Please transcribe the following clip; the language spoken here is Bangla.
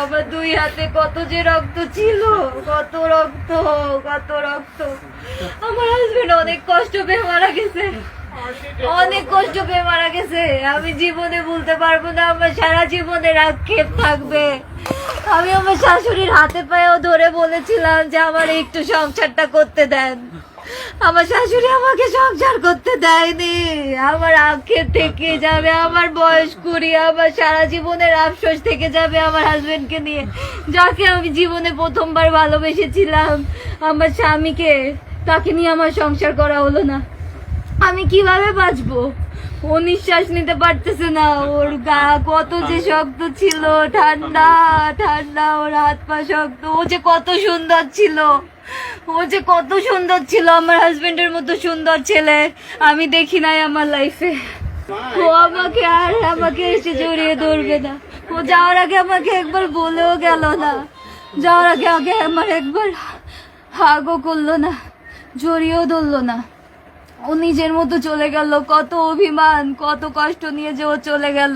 আমার দুই হাতে কত যে রক্ত ছিল, কত রক্ত, কত রক্ত। আমার হাজবেন্ড অনেক কষ্ট পেয়ে মারা গেছে, অনেক কষ্ট পেয়ে মারা গেছে। আমি জীবনে ভুলতে পারবো না, আমার সারা জীবনের আক্ষেপ থাকবে। আমি আমার শাশুড়ির হাতে পায়েও ধরে বলেছিলাম যে আমার একটু সংসারটা করতে দেন। আমার শাশুড়ি আমাকে সংসার করতে দেয়নি। আমার আক্ষেপ থেকে যাবে, আমার বয়স কুড়ি, আমার সারা জীবনের আফসোস থেকে যাবে আমার হাজবেন্ডকে নিয়ে, যাকে আমি জীবনে প্রথমবার ভালোবেসেছিলাম। আমার স্বামীকে, তাকে নিয়ে আমার সংসার করা হলো না। আমি কিভাবে বাঁচবো? ও নিঃশ্বাস নিতে পারতেছে না, ওর গা কত যে শক্ত ছিল, ঠান্ডা ঠান্ডা, ওর হাত পা শক্ত। ও যে কত সুন্দর ছিল, ও যে কত সুন্দর ছিল, আমার হাজবেন্ডের মতো সুন্দর ছেলে আমি দেখি নাই আমার লাইফে। ও আমাকে এসে জড়িয়ে ধরবে না। ও যাওয়ার আগে আমাকে একবার বলেও গেল না, যাওয়ার আগে আমার একবার হাগও করলো না, জড়িয়েও ধরলো না। ও নিজের মতো চলে গেল। কত অভিমান, কত কষ্ট নিয়ে যে ও চলে গেল।